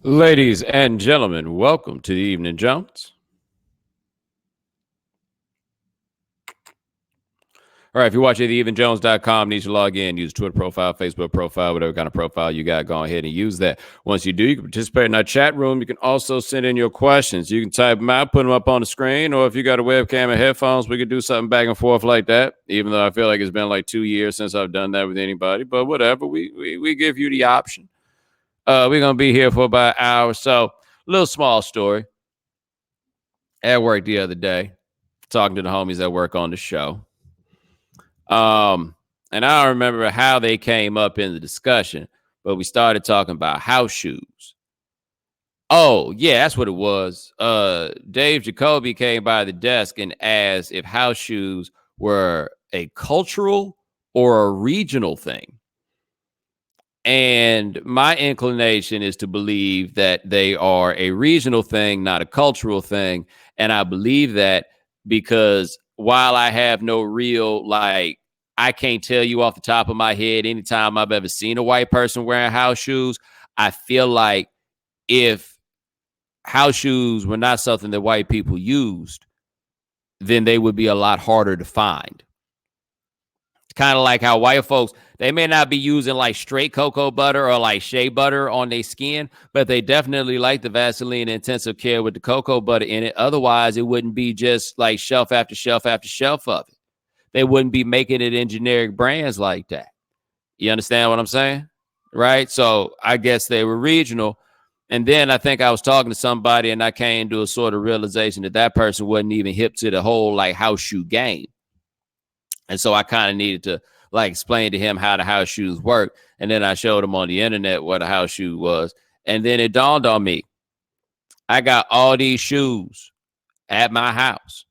Ladies and gentlemen, welcome to the Evening Jones. All right, if you're watching at theevenjones.com, need to log in, use Twitter profile, Facebook profile, whatever kind of profile you got, go ahead and use that. Once you do, you can participate in our chat room. You can also send in your questions. You can type them out, put them up on the screen, or if you got a webcam and headphones, we could do something back and forth like that, even though I feel like it's been like 2 years since I've done that with anybody. But whatever, we give you the option. We're going to be here for about an hour. So, little small story. At work the other day, talking to the homies that work on the show. And I don't remember how they came up in the discussion, but we started talking about house shoes. Oh, yeah, that's what it was. Dave Jacoby came by the desk and asked if house shoes were a cultural or a regional thing. And my inclination is to believe that they are a regional thing, not a cultural thing. And I believe that because while I have no real, I can't tell you off the top of my head anytime I've ever seen a white person wearing house shoes, I feel like if house shoes were not something that white people used, then they would be a lot harder to find. It's kind of like how white folks, they may not be using like straight cocoa butter or like shea butter on their skin, but they definitely like the Vaseline intensive care with the cocoa butter in it. Otherwise, it wouldn't be just like shelf after shelf after shelf of it. They wouldn't be making it in generic brands like that. You understand what I'm saying? Right? So I guess they were regional. And then I think I was talking to somebody and I came to a sort of realization that that person wasn't even hip to the whole like house shoe game. And so I kind of needed to like explain to him how the house shoes work. And then I showed him on the internet what a house shoe was. And then it dawned on me, I got all these shoes at my house.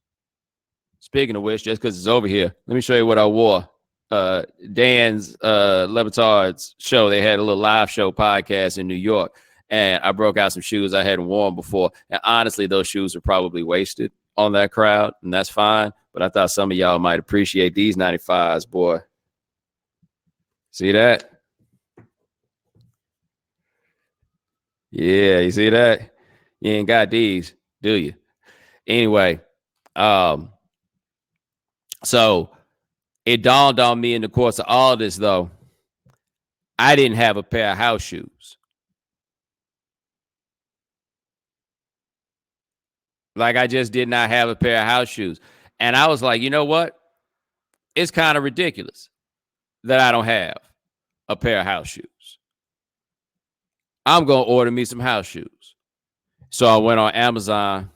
Speaking of which, just because it's over here, let me show you what I wore. Dan's Levitard's show, they had a little live show podcast in New York. And I broke out some shoes I hadn't worn before. And honestly, those shoes are probably wasted on that crowd. And that's fine. But I thought some of y'all might appreciate these 95s, boy. See that? Yeah, you see that? You ain't got these, do you? Anyway, so it dawned on me in the course of all this, though, I didn't have a pair of house shoes. Like I just did not have a pair of house shoes. And I was like, you know what? It's kind of ridiculous that I don't have a pair of house shoes. I'm going to order me some house shoes. So I went on Amazon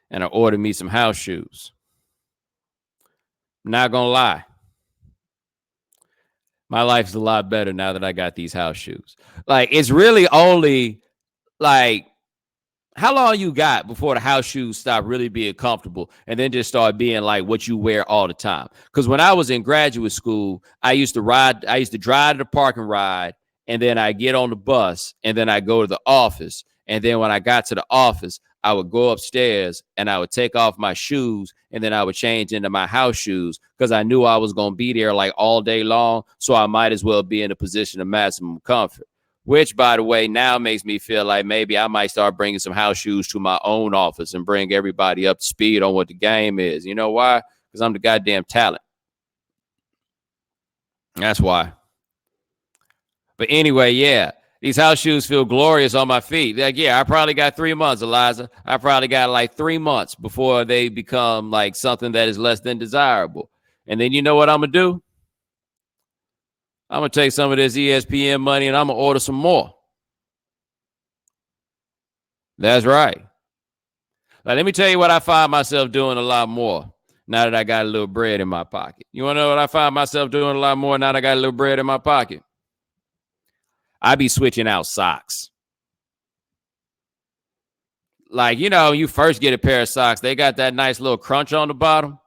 and I ordered me some house shoes. Not going to lie. My life's a lot better now that I got these house shoes. Like, it's really only like, how long you got before the house shoes stop really being comfortable and then just start being like what you wear all the time? Because when I was in graduate school, I used to drive to the park and ride, and then I get on the bus, and then I go to the office. And then when I got to the office, I would go upstairs and I would take off my shoes, and then I would change into my house shoes because I knew I was going to be there like all day long. So I might as well be in a position of maximum comfort. Which, by the way, now makes me feel like maybe I might start bringing some house shoes to my own office and bring everybody up to speed on what the game is. You know why? Because I'm the goddamn talent. That's why. But anyway, yeah, these house shoes feel glorious on my feet. Like, yeah, I probably got 3 months, Eliza. I probably got like 3 months before they become like something that is less than desirable. And then you know what I'm going to do? I'm going to take some of this ESPN money and I'm going to order some more. That's right. Now, let me tell you what I find myself doing a lot more now that I got a little bread in my pocket. You want to know what I find myself doing a lot more now that I got a little bread in my pocket? I be switching out socks. Like, you know, you first get a pair of socks, they got that nice little crunch on the bottom.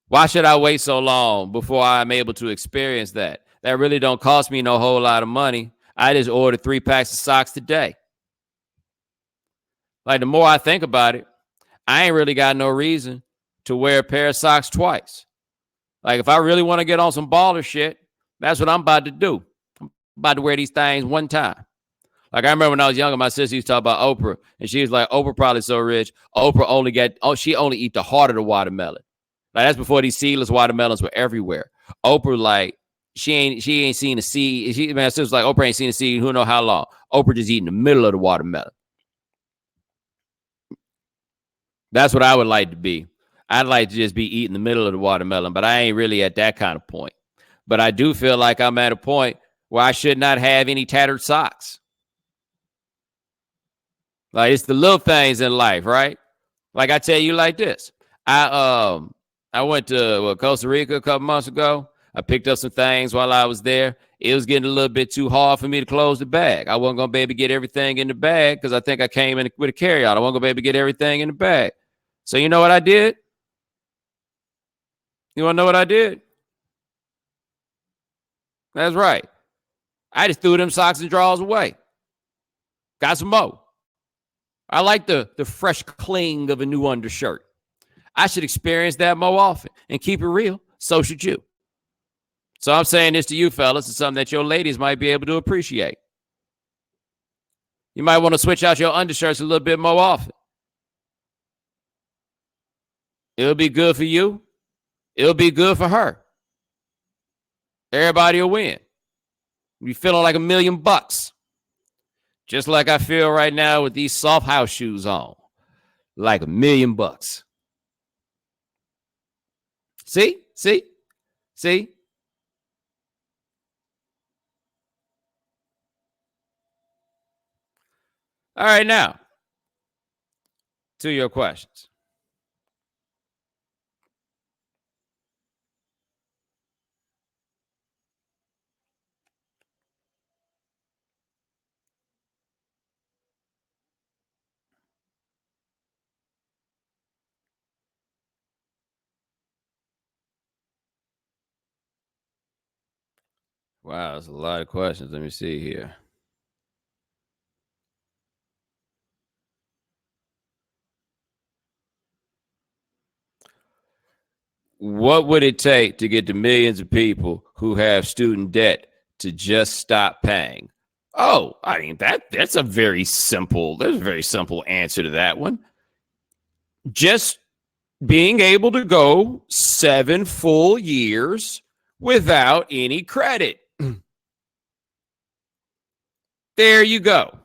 Why should I wait so long before I'm able to experience that? That really don't cost me no whole lot of money. I just ordered 3 packs of socks today. Like, the more I think about it, I ain't really got no reason to wear a pair of socks twice. Like, if I really want to get on some baller shit, that's what I'm about to do. I'm about to wear these things one time. Like I remember when I was younger, my sister used to talk about Oprah, and she was like, Oprah probably so rich. She only eat the heart of the watermelon. Like that's before these seedless watermelons were everywhere. Oprah, like, she ain't seen a seed. My sister's like, Oprah ain't seen a seed who know how long. Oprah just eating the middle of the watermelon. That's what I would like to be. I'd like to just be eating the middle of the watermelon, but I ain't really at that kind of point. But I do feel like I'm at a point where I should not have any tattered socks. Like it's the little things in life, right? Like I tell you like this. I went to Costa Rica a couple months ago. I picked up some things while I was there. It was getting a little bit too hard for me to close the bag. I wasn't going to be able to get everything in the bag because I think I came in with a carry-on. I wasn't going to be able to get everything in the bag. So you know what I did? You want to know what I did? That's right. I just threw them socks and drawers away. Got some more. I like the fresh cling of a new undershirt. I should experience that more often and keep it real. So should you. So I'm saying this to you, fellas. It's something that your ladies might be able to appreciate. You might want to switch out your undershirts a little bit more often. It'll be good for you. It'll be good for her. Everybody will win. You feeling like $1 million. Just like I feel right now with these soft house shoes on. Like $1 million. See? All right, now, to your questions. Wow, that's a lot of questions. Let me see here. What would it take to get the millions of people who have student debt to just stop paying? Oh, I mean, that's a very simple answer to that one. Just being able to go 7 full years without any credit. There you go.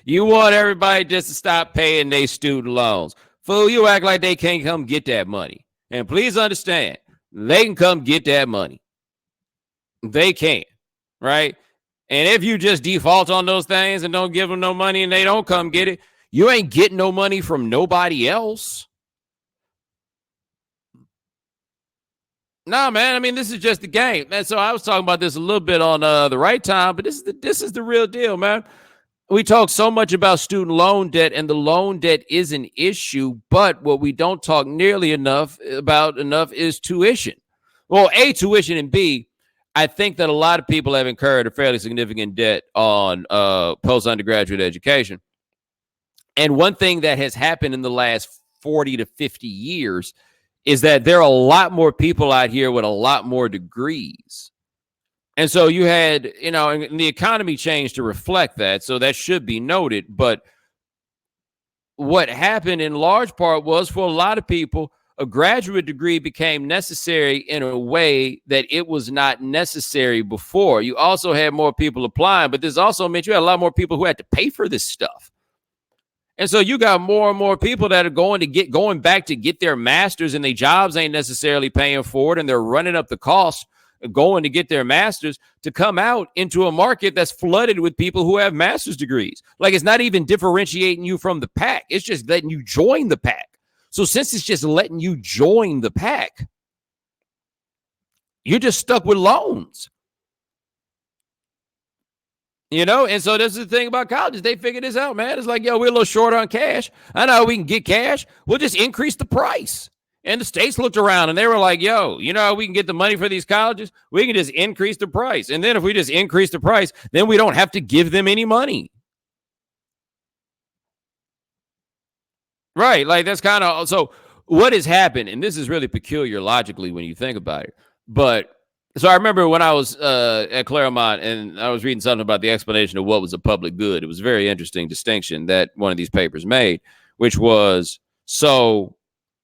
You want everybody just to stop paying their student loans. Fool, you act like they can't come get that money. And please understand, they can come get that money. They can, right? And if you just default on those things and don't give them no money and they don't come get it, you ain't getting no money from nobody else. No, man. I mean, this is just the game. And so I was talking about this a little bit on the right time, but this is the real deal, man. We talk so much about student loan debt, and the loan debt is an issue, but what we don't talk nearly enough is tuition. Well, A, tuition, and B, I think that a lot of people have incurred a fairly significant debt on post-undergraduate education. And one thing that has happened in the last 40 to 50 years is that there are a lot more people out here with a lot more degrees. And so you had, and the economy changed to reflect that. So that should be noted. But what happened in large part was for a lot of people, a graduate degree became necessary in a way that it was not necessary before. You also had more people applying, but this also meant you had a lot more people who had to pay for this stuff. And so you got more and more people that are going back to get their masters, and their jobs ain't necessarily paying for it, and they're running up the cost going to get their masters to come out into a market that's flooded with people who have master's degrees. Like, it's not even differentiating you from the pack. It's just letting you join the pack. So since it's just letting you join the pack, you're just stuck with loans. And so this is the thing about colleges. They figured this out, man. It's like, yo, we're a little short on cash. I know we can get cash. We'll just increase the price. And the states looked around and they were like, yo, you know how we can get the money for these colleges? We can just increase the price. And then if we just increase the price, then we don't have to give them any money. Right. Like that's kind of, so what has happened, and this is really peculiar logically when you think about it, but So I remember when I was at Claremont and I was reading something about the explanation of what was a public good. It was a very interesting distinction that one of these papers made, which was, so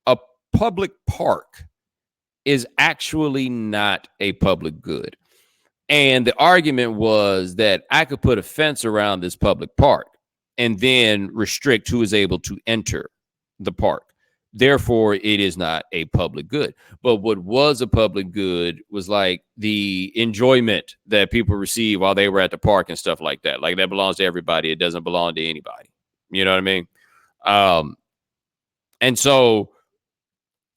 a public park is actually not a public good. And the argument was that I could put a fence around this public park and then restrict who is able to enter the park. Therefore, it is not a public good. But what was a public good was like the enjoyment that people receive while they were at the park and stuff like that. Like that belongs to everybody. It doesn't belong to anybody. You know what I mean? And so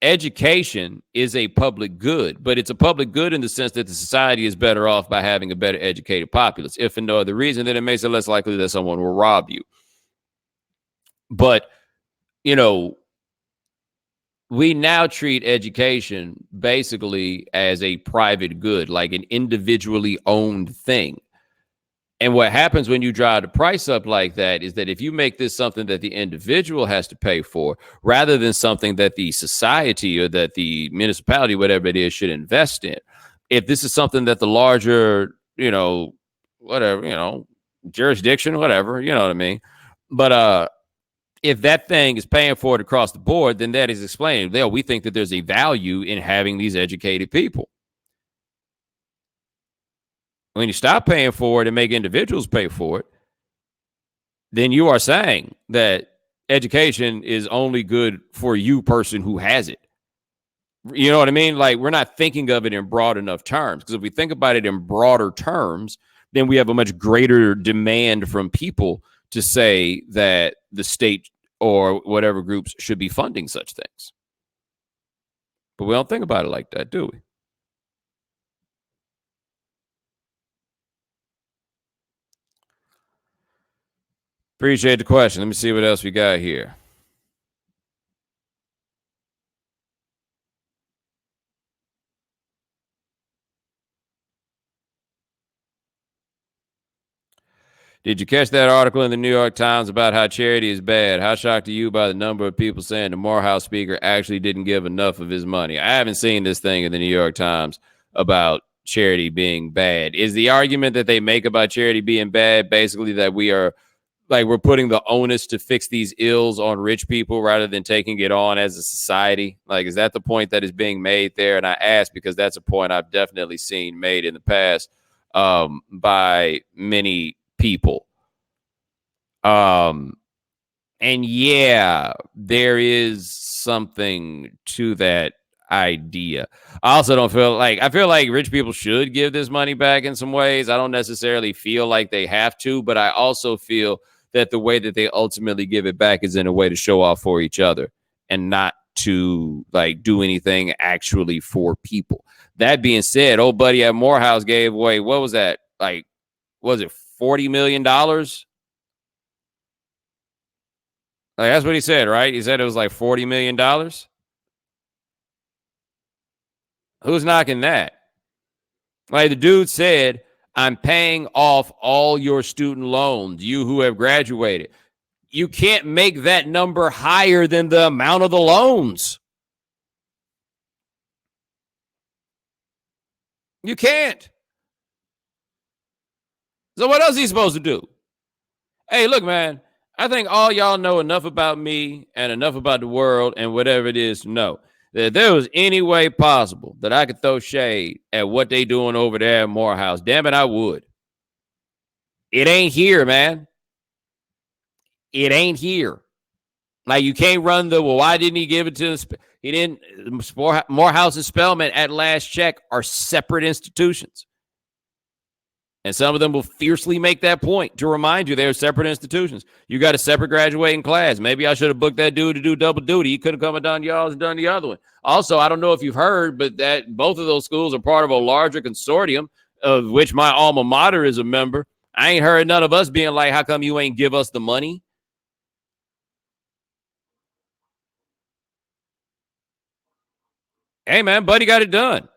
education is a public good, but it's a public good in the sense that the society is better off by having a better educated populace. If for no other reason, then it makes it less likely that someone will rob you. But, you know, we now treat education basically as a private good, like an individually owned thing. And what happens when you drive the price up like that is that if you make this something that the individual has to pay for, rather than something that the society or that the municipality, whatever it is, should invest in, if this is something that the larger, you know, whatever, you know, jurisdiction, whatever, you know what I mean? But if that thing is paying for it across the board, then that is explaining, we think that there's a value in having these educated people. When you stop paying for it and make individuals pay for it, then you are saying that education is only good for you person who has it. You know what I mean? Like, we're not thinking of it in broad enough terms, because if we think about it in broader terms, then we have a much greater demand from people to say that the state or whatever groups should be funding such things. But we don't think about it like that, do we? Appreciate the question. Let me see what else we got here. Did you catch that article in the New York Times about how charity is bad? How shocked are you by the number of people saying the Morehouse speaker actually didn't give enough of his money? I haven't seen this thing in the New York Times about charity being bad. Is the argument that they make about charity being bad basically that we are, like, we're putting the onus to fix these ills on rich people rather than taking it on as a society? Like, is that the point that is being made there? And I ask because that's a point I've definitely seen made in the past by many people. And yeah, there is something to that idea. I also don't feel like, I feel like rich people should give this money back in some ways. I don't necessarily feel like they have to, but I also feel that the way that they ultimately give it back is in a way to show off for each other and not to like do anything actually for people. That being said, old buddy at Morehouse gave away, what was that? Like, was it $40 million? Like, that's what he said, right? He said it was like $40 million. Who's knocking that? Like, the dude said, I'm paying off all your student loans, you who have graduated. You can't make that number higher than the amount of the loans. You can't. So what else is he supposed to do? Hey, look, man, I think all y'all know enough about me and enough about the world and whatever it is to know that if there was any way possible that I could throw shade at what they doing over there at Morehouse, damn it, I would. It ain't here, man. It ain't here. Like, you can't run the, well, why didn't he give it to the, he didn't, Morehouse and Spelman at last check are separate institutions. And some of them will fiercely make that point to remind you they're separate institutions. You got a separate graduating class. Maybe I should have booked that dude to do double duty. He could have come and done y'all's and done the other one. Also, I don't know if you've heard, but that both of those schools are part of a larger consortium of which my alma mater is a member. I ain't heard none of us being like, how come you ain't give us the money? Hey, man, buddy got it done.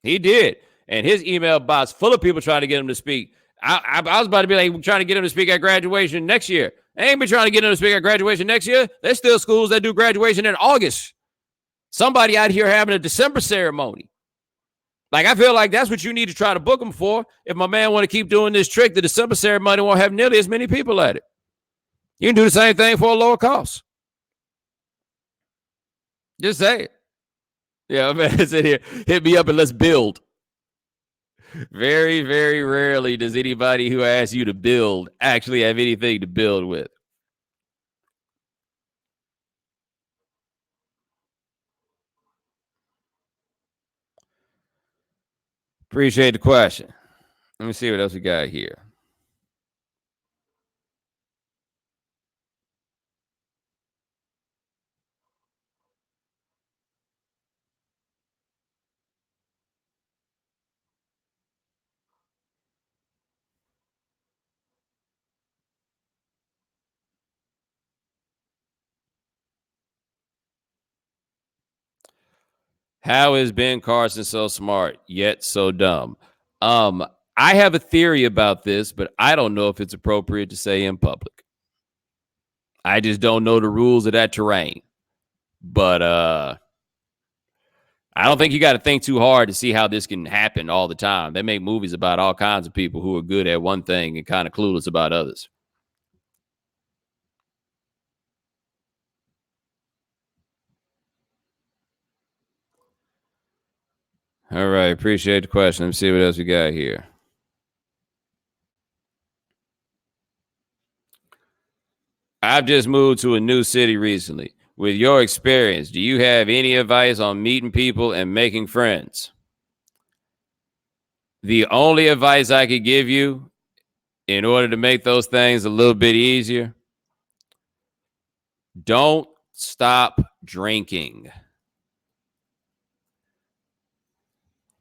He did. And his email box full of people trying to get him to speak. I was about to be like, trying to get him to speak at graduation next year. They ain't been trying to get him to speak at graduation next year. There's still schools that do graduation in August. Somebody out here having a December ceremony. Like, I feel like that's what you need to try to book him for. If my man want to keep doing this trick, the December ceremony won't have nearly as many people at it. You can do the same thing for a lower cost. Just say it. Yeah, man, sit here. Hit me up and let's build. Very, very rarely does anybody who asks you to build actually have anything to build with. Appreciate the question. Let me see what else we got here. How is Ben Carson so smart yet so dumb? I have a theory about this, but I don't know if it's appropriate to say in public. I just don't know the rules of that terrain. But I don't think you got to think too hard to see how this can happen all the time. They make movies about all kinds of people who are good at one thing and kind of clueless about others. All right, appreciate the question. Let me see what else we got here. I've just moved to a new city recently. With your experience, do you have any advice on meeting people and making friends? The only advice I could give you in order to make those things a little bit easier, don't stop drinking.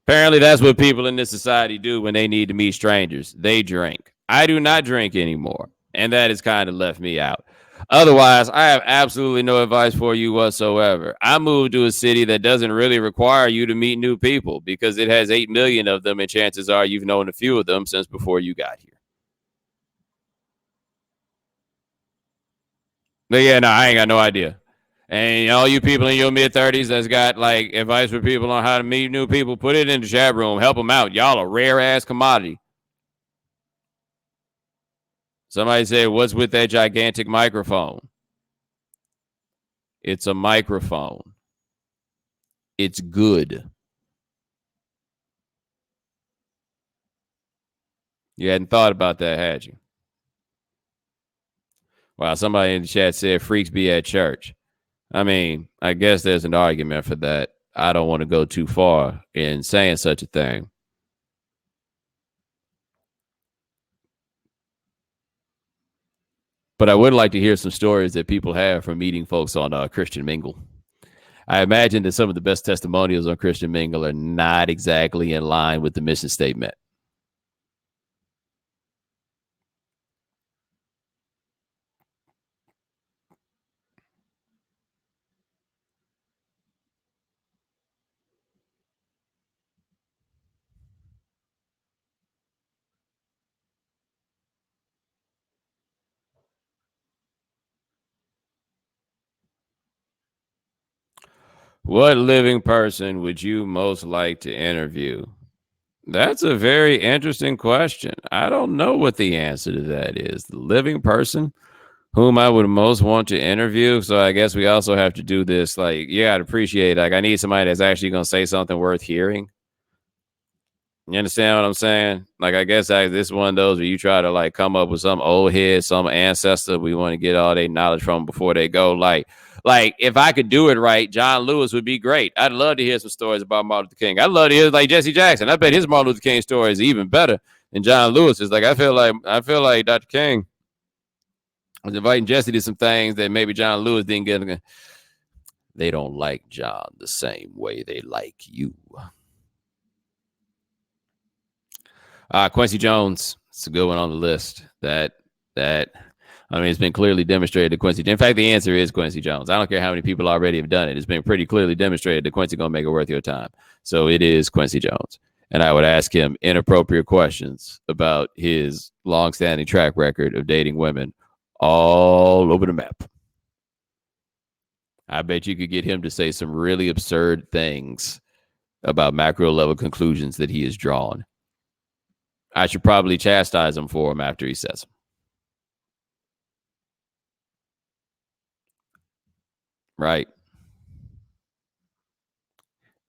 Apparently, that's what people in this society do when they need to meet strangers. They drink. I do not drink anymore, and that has kind of left me out. Otherwise, I have absolutely no advice for you whatsoever. I moved to a city that doesn't really require you to meet new people because it has 8 million of them, and chances are you've known a few of them since before you got here. But yeah, no, I ain't got no idea. And all you people in your mid-30s that's got like advice for people on how to meet new people, put it in the chat room. Help them out. Y'all a rare-ass commodity. Somebody said, what's with that gigantic microphone? It's a microphone. It's good. You hadn't thought about that, had you? Wow, somebody in the chat said freaks be at church. I mean, I guess there's an argument for that. I don't want to go too far in saying such a thing. But I would like to hear some stories that people have from meeting folks on Christian Mingle. I imagine that some of the best testimonials on Christian Mingle are not exactly in line with the mission statement. What living person would you most like to interview? That's a very interesting question. I don't know what the answer to that is. The living person whom I would most want to interview. So I guess we also have to do this. Like, you got to appreciate, like, I need somebody that's actually going to say something worth hearing. You understand what I'm saying? Like, I guess this is one of those where you try to like come up with some old head, some ancestor we want to get all their knowledge from before they go. Like if I could do it right, John Lewis would be great. I'd love to hear some stories about Martin Luther King. I'd love to hear like Jesse Jackson. I bet his Martin Luther King story is even better than John Lewis. Is like I feel like Dr. King was inviting Jesse to some things that maybe John Lewis didn't get. They don't like John the same way they like you. Quincy Jones, it's a good one on the list. That I mean, it's been clearly demonstrated that Quincy. In fact, the answer is Quincy Jones. I don't care how many people already have done it. It's been pretty clearly demonstrated that Quincy gonna make it worth your time. So it is Quincy Jones, and I would ask him inappropriate questions about his long-standing track record of dating women all over the map. I bet you could get him to say some really absurd things about macro level conclusions that he has drawn. I should probably chastise him for them after he says them. Right.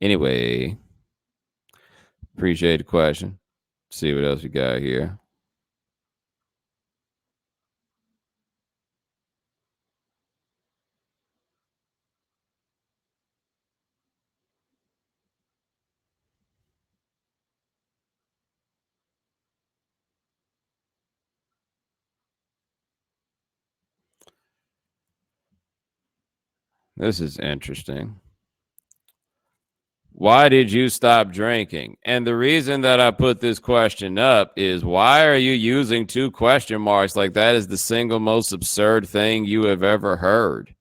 Anyway, appreciate the question. See what else we got here. This is interesting. Why did you stop drinking? And the reason that I put this question up is, why are you using 2 question marks? Like, that is the single most absurd thing you have ever heard.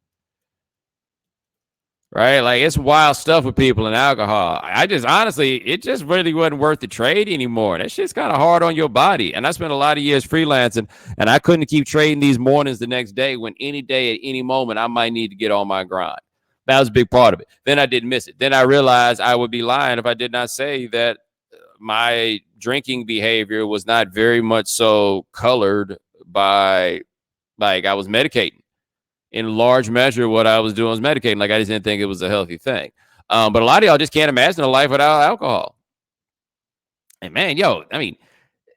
Right? Like, it's wild stuff with people and alcohol. I just, honestly, it just really wasn't worth the trade anymore. That shit's kind of hard on your body. And I spent a lot of years freelancing, and I couldn't keep trading these mornings the next day, when any day at any moment I might need to get on my grind. That was a big part of it. Then I didn't miss it. Then I realized I would be lying if I did not say that my drinking behavior was not very much so colored by, like, I was medicating. In large measure, what I was doing was medicating. Like, I just didn't think it was a healthy thing. But a lot of y'all just can't imagine a life without alcohol. And man, yo, I mean,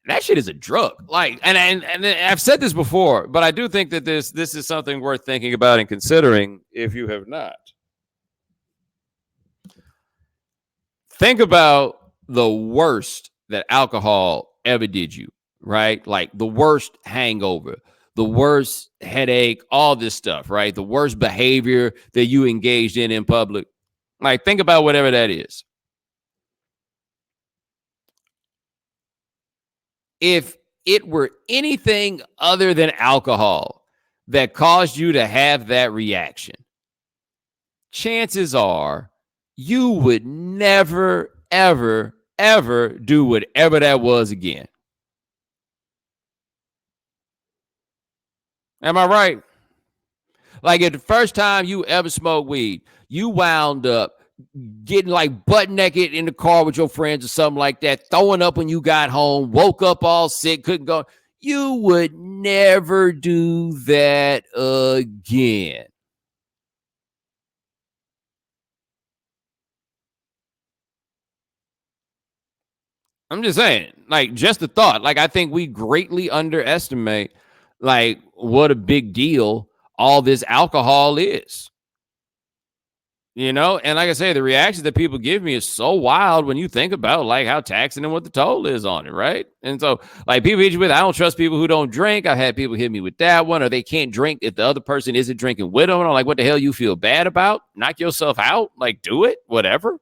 that shit is a drug. Like, and I've said this before, but I do think that this is something worth thinking about and considering if you have not. Think about the worst that alcohol ever did you, right? Like, the worst hangover, the worst headache, all this stuff, right? The worst behavior that you engaged in public. Like, think about whatever that is. If it were anything other than alcohol that caused you to have that reaction, chances are you would never, ever, ever do whatever that was again. Am I right? Like, at the first time you ever smoked weed, you wound up getting like butt naked in the car with your friends or something like that, throwing up when you got home, woke up all sick, couldn't go. You would never do that again. I'm just saying, like, just the thought. Like, I think we greatly underestimate, like, what a big deal all this alcohol is. You know, and like I say, the reactions that people give me is so wild when you think about, like, how taxing and what the toll is on it, right? And so, like, people hit you with, I don't trust people who don't drink. I've had people hit me with that one, or they can't drink if the other person isn't drinking with them. And I'm like, what the hell you feel bad about? Knock yourself out, like, do it, whatever.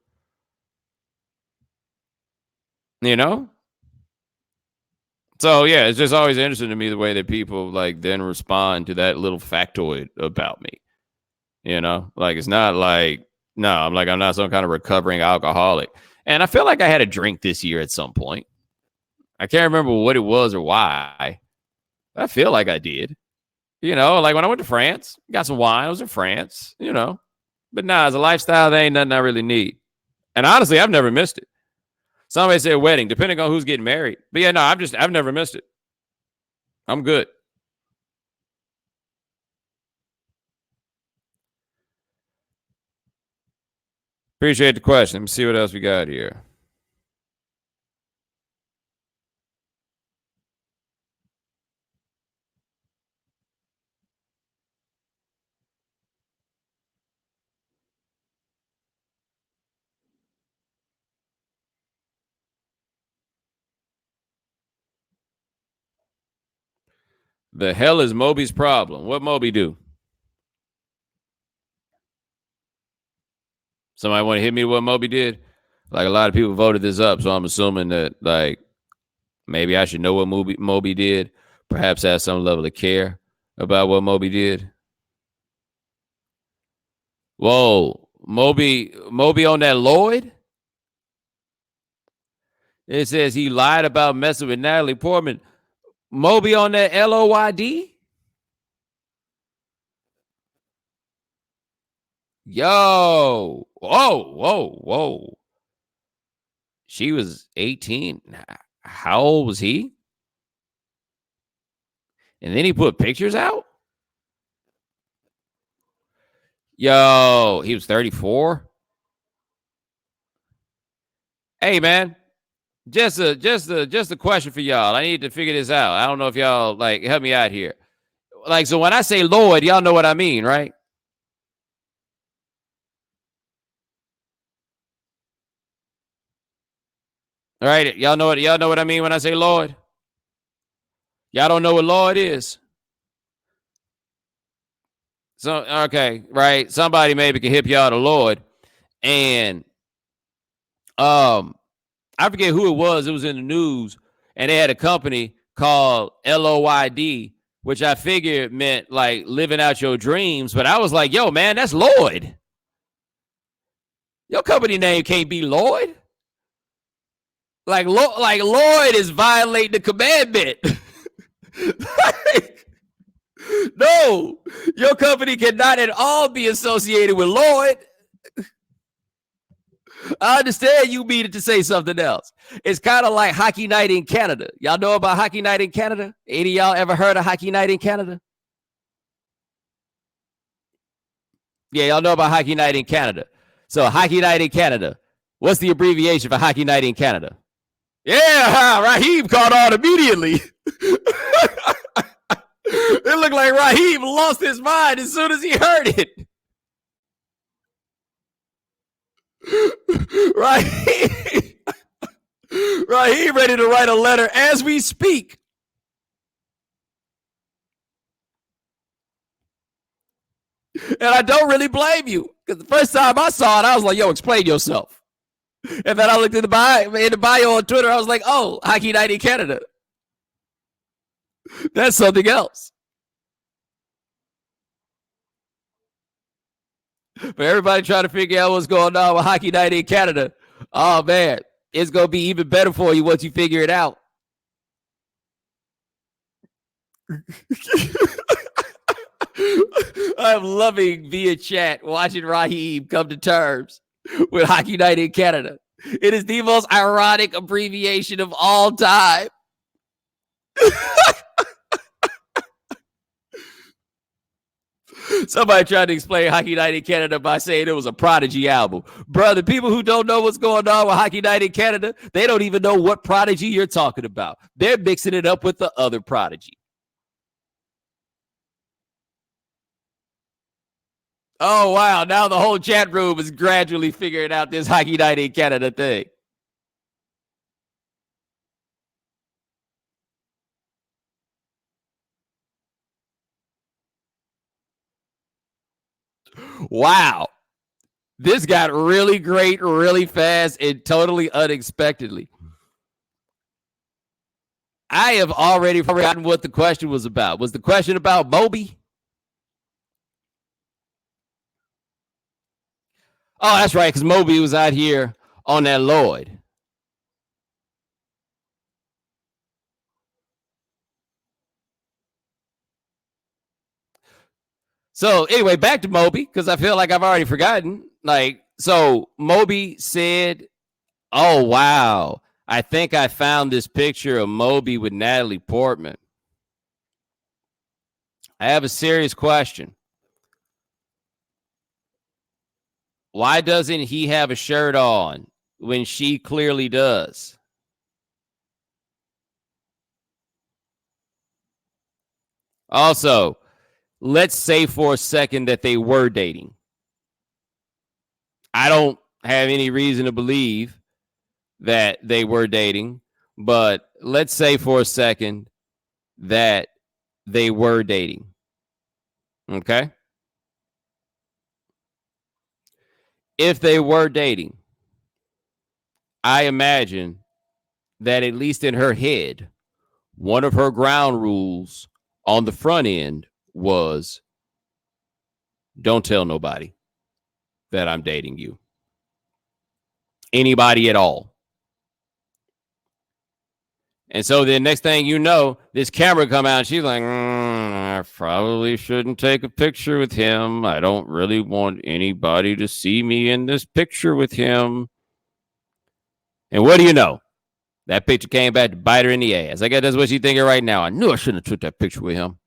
You know? So yeah, it's just always interesting to me the way that people, like, then respond to that little factoid about me. You know, like, it's not like, no, I'm not some kind of recovering alcoholic. And I feel like I had a drink this year at some point. I can't remember what it was or why. I feel like I did. You know, like when I went to France, got some wine. I was in France, you know. But nah, as a lifestyle, there ain't nothing I really need. And honestly, I've never missed it. Somebody said wedding, depending on who's getting married. But yeah, no, I've never missed it. I'm good. Appreciate the question. Let me see what else we got here. The hell is Moby's problem? What Moby do? Somebody want to hit me what Moby did? Like, a lot of people voted this up, so I'm assuming that, like, maybe I should know what Moby did. Perhaps have some level of care about what Moby did. Whoa, Moby on that LOYD? It says he lied about messing with Natalie Portman. Moby on that LOYD? Yo, whoa. She was 18. How old was he? And then he put pictures out? Yo, he was 34. Hey, man, just a question for y'all. I need to figure this out. I don't know if y'all like help me out here. Like, so when I say LOYD, y'all know what I mean, right? All right, y'all know what I mean when I say LOYD. Y'all don't know what LOYD is. So okay, right? Somebody maybe can hip y'all to LOYD, and I forget who it was. It was in the news, and they had a company called LOYD, which I figured meant like living out your dreams. But I was like, yo, man, that's LOYD. Your company name can't be LOYD. Like LOYD is violating the commandment. No, your company cannot at all be associated with LOYD. I understand you needed to say something else. It's kind of like Hockey Night in Canada. Y'all know about Hockey Night in Canada? Any of y'all ever heard of Hockey Night in Canada? Yeah, y'all know about Hockey Night in Canada. So Hockey Night in Canada. What's the abbreviation for Hockey Night in Canada? Yeah, Raheem caught on immediately. It looked like Raheem lost his mind as soon as he heard it. Raheem ready to write a letter as we speak. And I don't really blame you. Because the first time I saw it, I was like, yo, explain yourself. And then I looked in the bio on Twitter. I was like, oh, Hockey Night in Canada. That's something else. For everybody trying to figure out what's going on with Hockey Night in Canada, oh, man, it's going to be even better for you once you figure it out. I'm loving via chat watching Raheem come to terms with Hockey Night in Canada. It is the most ironic abbreviation of all time. Somebody tried to explain Hockey Night in Canada by saying it was a Prodigy album. Brother, people who don't know what's going on with Hockey Night in Canada, they don't even know what Prodigy you're talking about. They're mixing it up with the other Prodigy. Oh, wow. Now the whole chat room is gradually figuring out this Hockey Night in Canada thing. Wow. This got really great, really fast, and totally unexpectedly. I have already forgotten what the question was about. Was the question about Moby? Oh, that's right, because Moby was out here on that LOYD. So anyway, back to Moby, because I feel like I've already forgotten. Like, so Moby said, oh, wow, I think I found this picture of Moby with Natalie Portman. I have a serious question. Why doesn't he have a shirt on when she clearly does? Also, let's say for a second that they were dating. I don't have any reason to believe that they were dating, but let's say for a second that they were dating. Okay? If they were dating, I imagine that at least in her head, one of her ground rules on the front end was don't tell nobody that I'm dating you. Anybody at all. And so the next thing you know, this camera come out and she's like, I probably shouldn't take a picture with him. I don't really want anybody to see me in this picture with him. And what do you know? That picture came back to bite her in the ass. I guess that's what she's thinking right now. I knew I shouldn't have took that picture with him.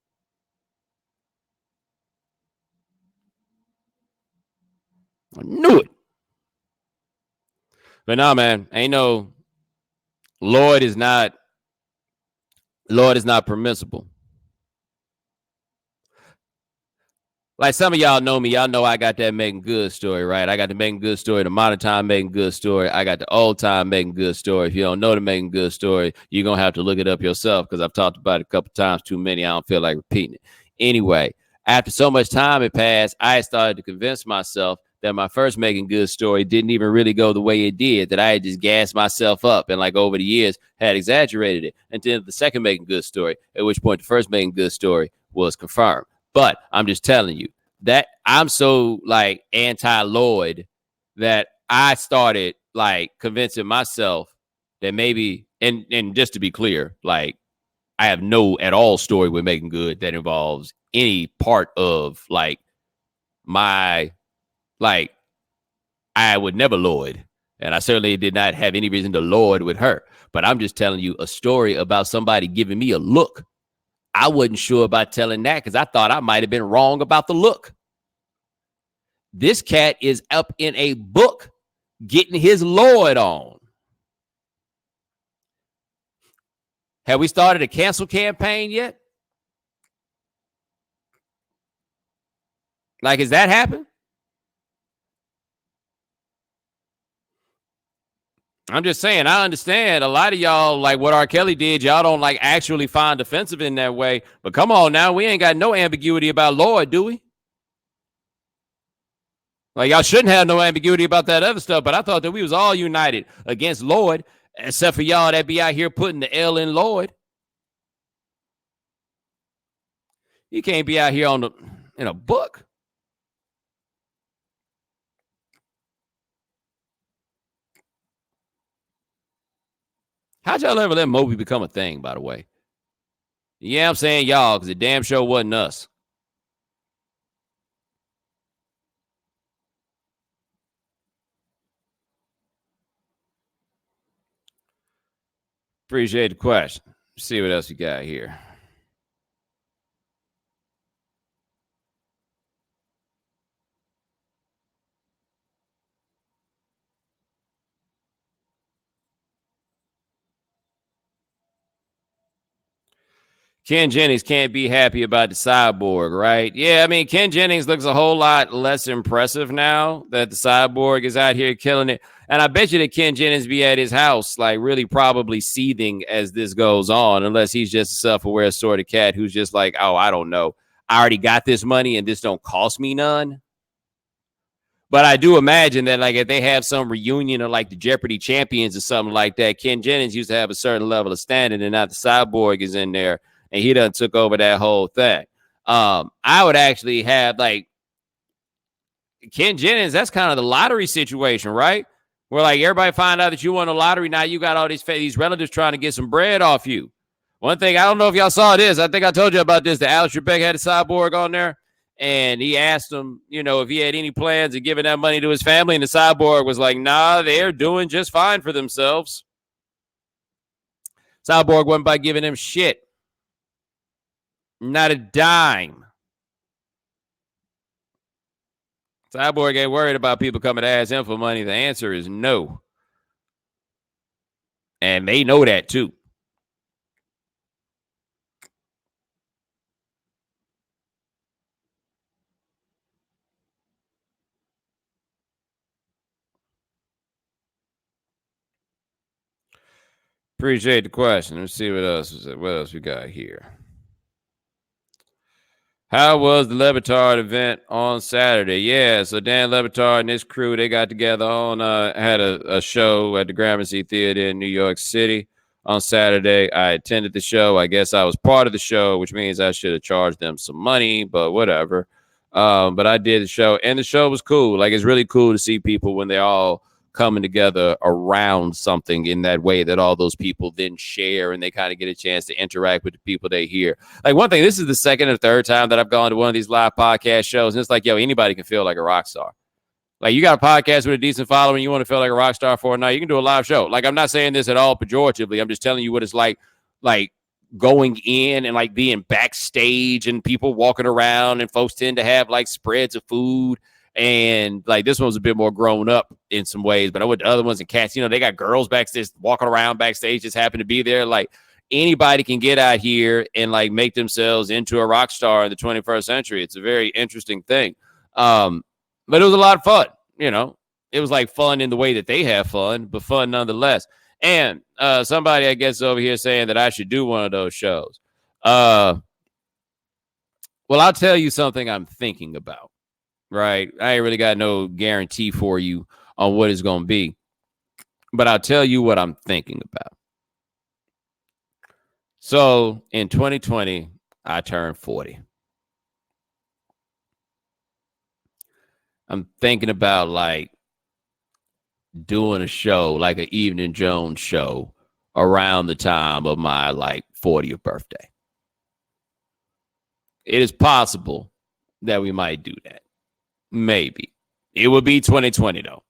I knew it. But no, man, ain't no LOYD is not permissible. Like some of y'all know me, y'all know I got that Megan Good story, right? I got the Megan Good story, the modern time Megan Good story. I got the old time Megan Good story. If you don't know the Megan Good story, you're going to have to look it up yourself because I've talked about it a couple times too many. I don't feel like repeating it. Anyway, after so much time had passed, I started to convince myself that my first Megan Good story didn't even really go the way it did, that I had just gassed myself up and like over the years had exaggerated it until the second Megan Good story, at which point the first Megan Good story was confirmed. But I'm just telling you that I'm so like anti-LOYD that I started like convincing myself that maybe, and just to be clear, like I have no at all story with Megan Good that involves any part of like my, like I would never LOYD. And I certainly did not have any reason to LOYD with her. But I'm just telling you a story about somebody giving me a look. I wasn't sure about telling that because I thought I might have been wrong about the look. This cat is up in a book getting his LOYD on. Have we started a cancel campaign yet? Like, has that happened? I'm just saying, I understand a lot of y'all, like what R. Kelly did, y'all don't like actually find offensive in that way. But come on now, we ain't got no ambiguity about LOYD, do we? Like y'all shouldn't have no ambiguity about that other stuff, but I thought that we was all united against LOYD, except for y'all that be out here putting the L in LOYD. You can't be out here in a book. How'd y'all ever let Moby become a thing, by the way? Yeah, I'm saying y'all, because the damn show wasn't us. Appreciate the question. Let's see what else you got here. Ken Jennings can't be happy about the cyborg, right? Yeah, I mean, Ken Jennings looks a whole lot less impressive now that the cyborg is out here killing it. And I bet you that Ken Jennings be at his house, like really probably seething as this goes on, unless he's just a self-aware sort of cat who's just like, oh, I don't know. I already got this money and this don't cost me none. But I do imagine that, like, if they have some reunion of like the Jeopardy champions or something like that, Ken Jennings used to have a certain level of standing, and now the cyborg is in there, and he done took over that whole thing. I would actually have like Ken Jennings. That's kind of the lottery situation, right? Where like everybody find out that you won the lottery. Now you got all these relatives trying to get some bread off you. One thing, I don't know if y'all saw this. I think I told you about this. That Alex Trebek had a cyborg on there. And he asked him, you know, if he had any plans of giving that money to his family. And the cyborg was like, nah, they're doing just fine for themselves. Cyborg wasn't by giving him shit. Not a dime. Cyborg ain't worried about people coming to ask him for money. The answer is no. And they know that too. Appreciate the question. Let's see what else we got here. How was the Le Batard event on Saturday? Yeah, so Dan Le Batard and his crew, they got together on had a show at the Gramercy Theater in New York City on Saturday. I attended the show. I guess I was part of the show, which means I should have charged them some money, but whatever. But I did the show, and the show was cool. Like, it's really cool to see people when they're all coming together around something in that way that all those people then share, and they kind of get a chance to interact with the people they hear. Like, one thing, this is the second or third time that I've gone to one of these live podcast shows, and it's like, yo, anybody can feel like a rock star. Like, you got a podcast with a decent following, you want to feel like a rock star for a night, you can do a live show. Like, I'm not saying this at all pejoratively. I'm just telling you what it's like going in and like being backstage and people walking around, and folks tend to have like spreads of food. And like, this one's a bit more grown up in some ways, but I went to other ones and cats, they got girls backstage walking around backstage, just happen to be there. Like, anybody can get out here and like make themselves into a rock star in the 21st century. It's a very interesting thing. But it was a lot of fun. It was like fun in the way that they have fun, but fun nonetheless. And somebody, I guess, over here saying that I should do one of those shows. Well, I'll tell you something I'm thinking about, right? I ain't really got no guarantee for you on what it's going to be, but I'll tell you what I'm thinking about. So in 2020, I turned 40. I'm thinking about like doing a show, like an Evening Jones show, around the time of my like 40th birthday. It is possible that we might do that. Maybe. It would be 2020 though,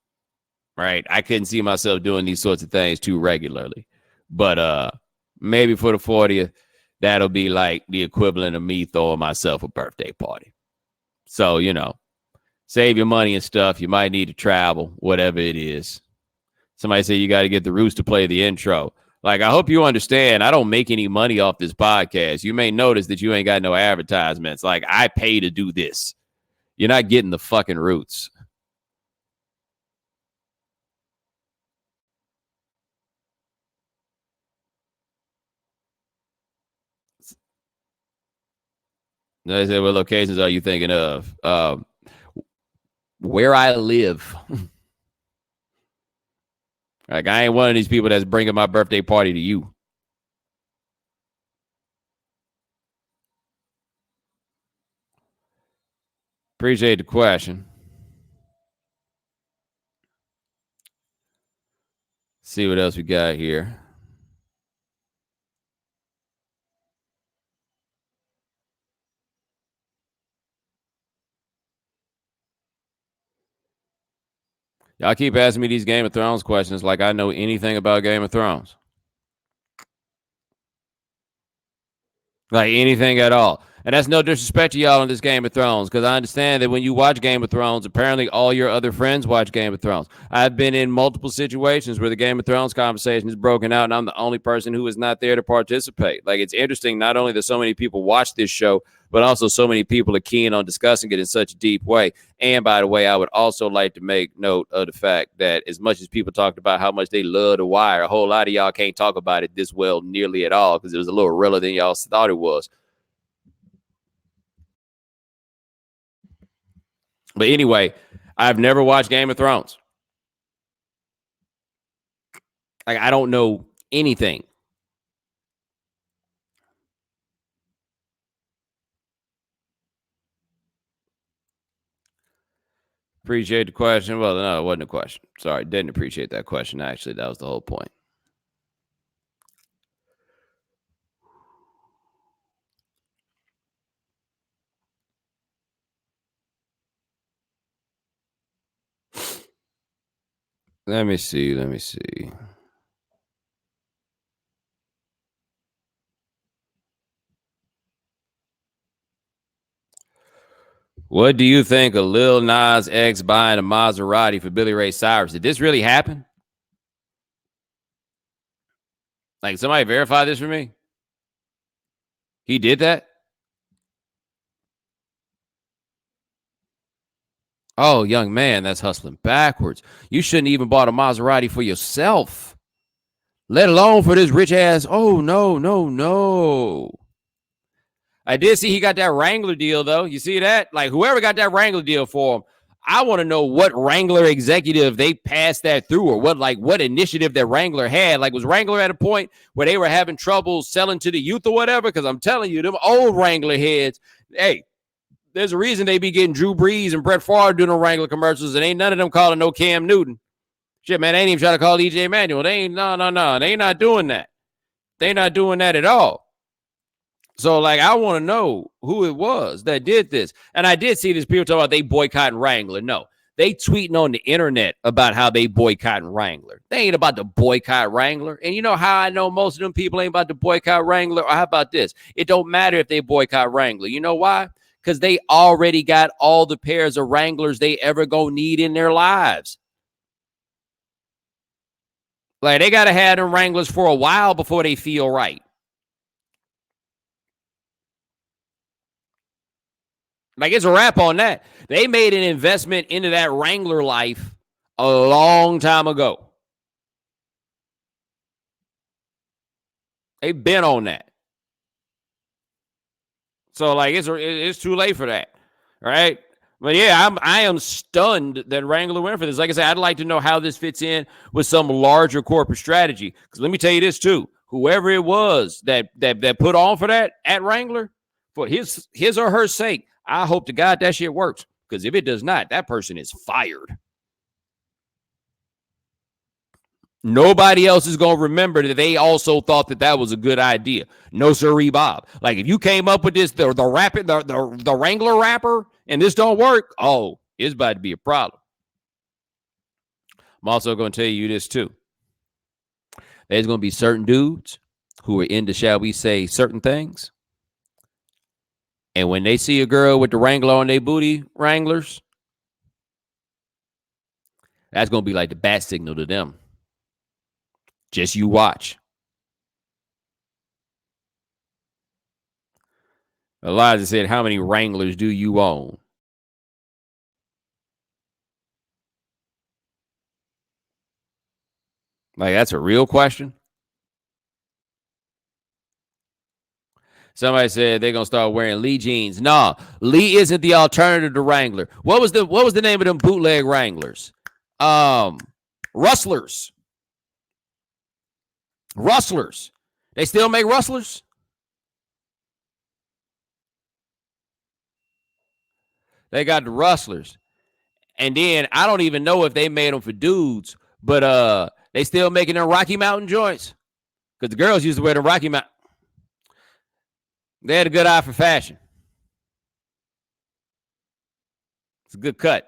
right? I couldn't see myself doing these sorts of things too regularly, but maybe for the 40th, that'll be like the equivalent of me throwing myself a birthday party. So, save your money and stuff. You might need to travel, whatever it is. Somebody said you got to get the Roots to play the intro. Like, I hope you understand, I don't make any money off this podcast. You may notice that you ain't got no advertisements. Like, I pay to do this. You're not getting the fucking Roots. I said, what locations are you thinking of? Where I live. Like, I ain't one of these people that's bringing my birthday party to you. Appreciate the question. See what else we got here. Y'all keep asking me these Game of Thrones questions like I know anything about Game of Thrones. Like anything at all. And that's no disrespect to y'all on this Game of Thrones, because I understand that when you watch Game of Thrones, apparently all your other friends watch Game of Thrones. I've been in multiple situations where the Game of Thrones conversation is broken out, and I'm the only person who is not there to participate. Like, it's interesting not only that so many people watch this show, but also so many people are keen on discussing it in such a deep way. And by the way, I would also like to make note of the fact that as much as people talked about how much they love The Wire, a whole lot of y'all can't talk about it this well nearly at all, because it was a little realer than y'all thought it was. But anyway, I've never watched Game of Thrones. Like, I don't know anything. Appreciate the question. Well, no, it wasn't a question. Sorry, didn't appreciate that question. Actually, that was the whole point. Let me see. What do you think of Lil Nas X buying a Maserati for Billy Ray Cyrus? Did this really happen? Like, somebody verify this for me? He did that? Oh, young man, that's hustling backwards. You shouldn't even bought a Maserati for yourself, let alone for this rich ass. Oh, no. I did see he got that Wrangler deal, though. You see that? Like, whoever got that Wrangler deal for him, I want to know what Wrangler executive they passed that through, or what initiative that Wrangler had. Like, was Wrangler at a point where they were having trouble selling to the youth or whatever? Because I'm telling you, them old Wrangler heads, hey, there's a reason they be getting Drew Brees and Brett Favre doing Wrangler commercials, and ain't none of them calling no Cam Newton. Shit, man, they ain't even trying to call EJ Manuel. They ain't, no. They ain't not doing that. They not doing that at all. So, like, I want to know who it was that did this. And I did see this people talk about they boycotting Wrangler. No, They tweeting on the internet about how they boycotting Wrangler. They ain't about to boycott Wrangler. And you know how I know most of them people ain't about to boycott Wrangler? Or how about this? It don't matter if they boycott Wrangler. You know why? Because they already got all the pairs of Wranglers they ever gonna need in their lives. Like, they got to have them Wranglers for a while before they feel right. Like, it's a wrap on that. They made an investment into that Wrangler life a long time ago. They've been on that. So, like, it's too late for that, right? But yeah, I am stunned that Wrangler went for this. Like I said, I'd like to know how this fits in with some larger corporate strategy. Because let me tell you this too: whoever it was that put on for that at Wrangler, for his or her sake, I hope to God that shit works. Because if it does not, that person is fired. Nobody else is going to remember that they also thought that was a good idea. No sirree, Bob. Like, if you came up with this, the Wrangler rapper, and this don't work, oh, it's about to be a problem. I'm also going to tell you this too. There's going to be certain dudes who are into, shall we say, certain things. And when they see a girl with the Wrangler on their booty, Wranglers, that's going to be like the bat signal to them. Just you watch. Elijah said, how many Wranglers do you own? Like, that's a real question. Somebody said they're gonna start wearing Lee jeans. Nah, Lee isn't the alternative to Wrangler. What was the name of them bootleg Wranglers? Rustlers. Rustlers. They still make Rustlers? They got the Rustlers. And then I don't even know if they made them for dudes, but they still making them Rocky Mountain joints. Because the girls used to wear the Rocky Mountain. They had a good eye for fashion. It's a good cut.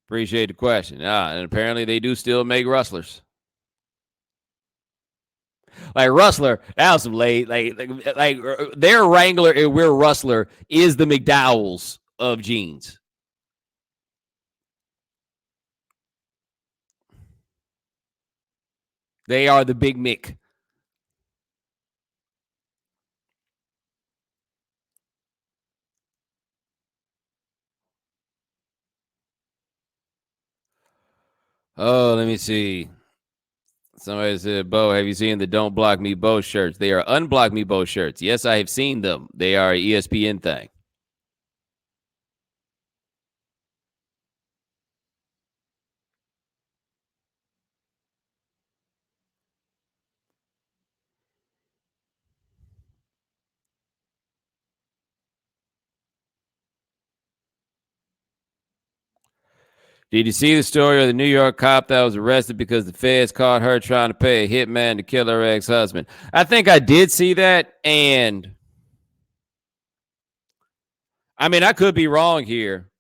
Appreciate the question. And apparently they do still make Rustlers. Like Rustler, that was some late. Like their Wrangler and we're Rustler is the McDowell's of jeans. They are the Big Mick. Oh, let me see. Somebody said, Bo, have you seen the Don't Block Me Bo shirts? They are Unblock Me Bo shirts. Yes, I have seen them. They are an ESPN thing. Did you see the story of the New York cop that was arrested because the feds caught her trying to pay a hitman to kill her ex-husband? I think I did see that, and I mean, I could be wrong here,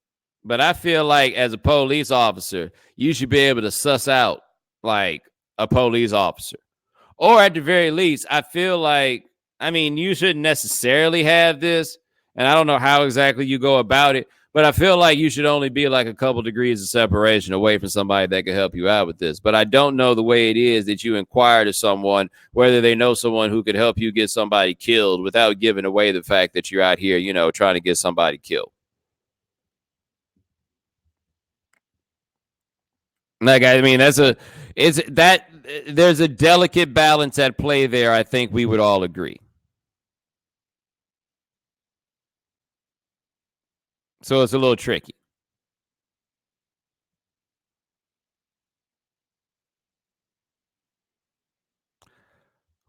but I feel like as a police officer, you should be able to suss out like a police officer. Or at the very least, I feel like, I mean, you shouldn't necessarily have this, and I don't know how exactly you go about it, but I feel like you should only be like a couple degrees of separation away from somebody that could help you out with this. But I don't know the way it is that you inquire to someone whether they know someone who could help you get somebody killed without giving away the fact that you're out here, you know, trying to get somebody killed. Like, I mean, there's a delicate balance at play there. I think we would all agree. So it's a little tricky.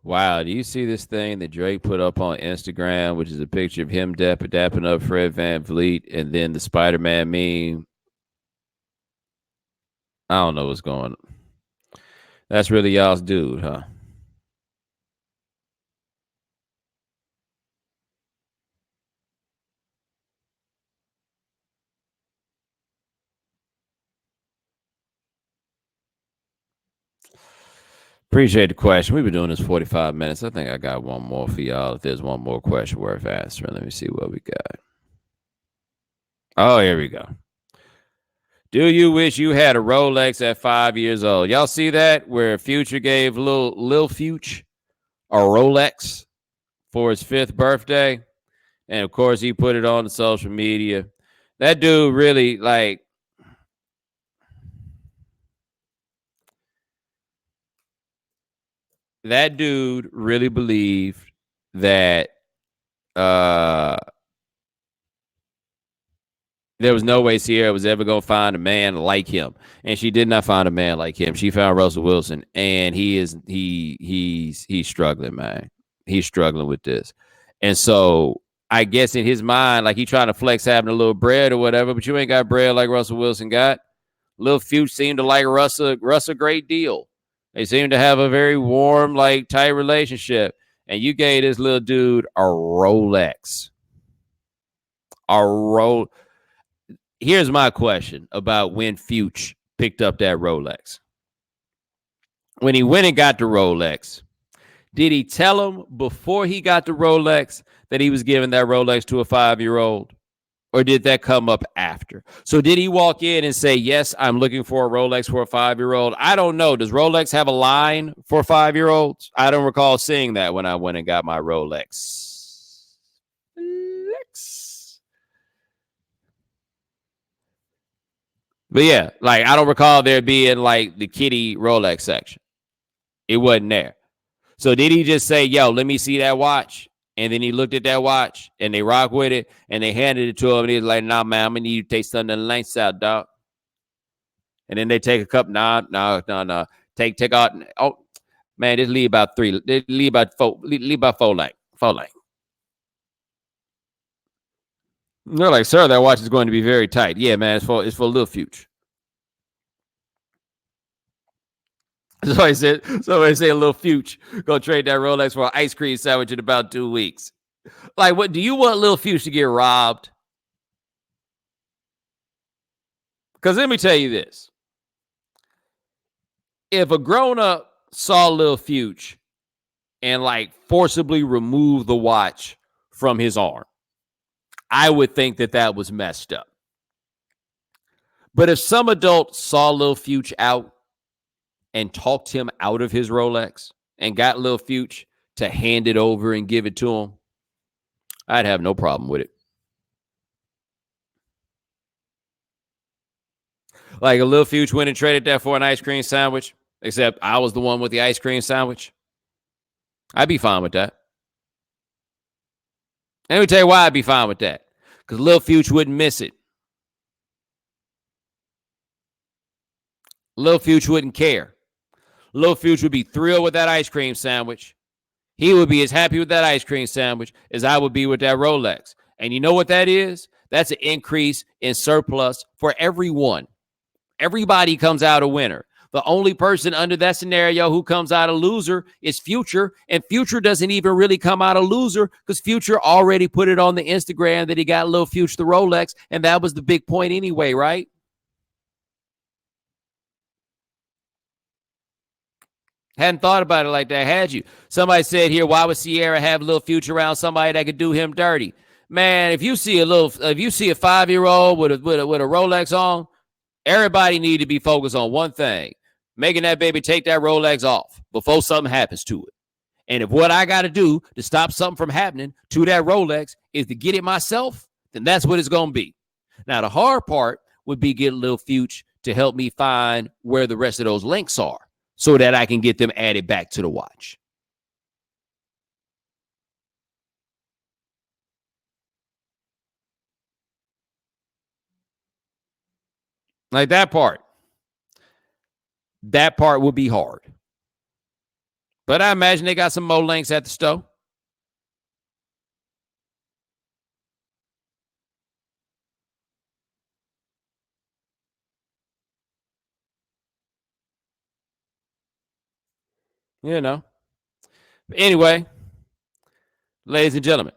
Wow, do you see this thing that Drake put up on Instagram, which is a picture of him dapping up Fred Van Vliet, and then the Spider-Man meme? I don't know what's going on. That's really y'all's dude, huh? Appreciate the question. We've been doing this 45 minutes. I think I got one more for y'all. If there's one more question worth answering, let me see what we got. Oh, here we go. Do you wish you had a Rolex at 5 years old? Y'all see that? Where Future gave Lil Future a Rolex for his 5th birthday. And of course, he put it on the social media. That dude really, like, that dude really believed that there was no way Sierra was ever going to find a man like him. And she did not find a man like him. She found Russell Wilson, and he's struggling, man. He's struggling with this. And so I guess in his mind, like, he trying to flex having a little bread or whatever, but you ain't got bread like Russell Wilson got. Lil Future seemed to like Russ a great deal. They seem to have a very warm, like, tight relationship. And you gave this little dude a Rolex. Here's my question about when Future picked up that Rolex. When he went and got the Rolex, did he tell him before he got the Rolex that he was giving that Rolex to a 5-year-old? Or did that come up after? So did he walk in and say, yes, I'm looking for a Rolex for a 5-year-old? I don't know. Does Rolex have a line for 5-year-olds? I don't recall seeing that when I went and got my Rolex. But yeah, like, I don't recall there being like the kitty Rolex section. It wasn't there. So did he just say, yo, let me see that watch? And then he looked at that watch and they rock with it and they handed it to him. And he's like, nah, man, I'm going to need you to take something to the lights out, dog. And then they take a cup. Nah. Take out. Oh, man, just leave about 3. Leave about 4. Leave about 4 lane. 4 lane. They're like, sir, that watch is going to be very tight. Yeah, man, it's for Lil Future. Somebody said Lil Future go trade that Rolex for an ice cream sandwich in about 2 weeks. Like, what do you want Lil Future to get robbed? Because let me tell you this. If a grown-up saw Lil Future and, like, forcibly remove the watch from his arm, I would think that was messed up. But if some adult saw Lil Future out and talked him out of his Rolex and got Lil Future to hand it over and give it to him, I'd have no problem with it. Like, a Lil Future went and traded that for an ice cream sandwich, except I was the one with the ice cream sandwich, I'd be fine with that. And let me tell you why I'd be fine with that. Because Lil Future wouldn't miss it. Lil Future wouldn't care. Lil Future would be thrilled with that ice cream sandwich. He would be as happy with that ice cream sandwich as I would be with that Rolex. And you know what that is? That's an increase in surplus for everyone. Everybody comes out a winner. The only person under that scenario who comes out a loser is Future. And Future doesn't even really come out a loser because Future already put it on the Instagram that he got Lil Future the Rolex. And that was the big point anyway, right? Hadn't thought about it like that, had you? Somebody said here, why would Sierra have Lil Future around somebody that could do him dirty? Man, if you see a 5-year-old with a Rolex on, everybody need to be focused on one thing: making that baby take that Rolex off before something happens to it. And if what I got to do to stop something from happening to that Rolex is to get it myself, then that's what it's going to be. Now, the hard part would be getting Lil Future to help me find where the rest of those links are so that I can get them added back to the watch. Like, that part would be hard. But I imagine they got some more links at the store. You know. Anyway, ladies and gentlemen,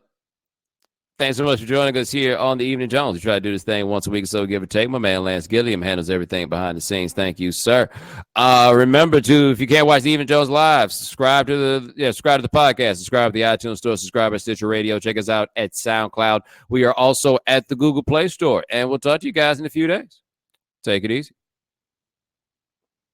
Thanks so much for joining us here on the Evening Jones. We try to do this thing once a week, so give or take. My man Lance Gilliam handles everything behind the scenes. Thank you, sir. Remember to, if you can't watch the Evening Jones live, subscribe to the podcast, subscribe to the iTunes Store, subscribe to Stitcher Radio. Check us out at SoundCloud. We are also at the Google Play Store, and we'll talk to you guys in a few days. Take it easy.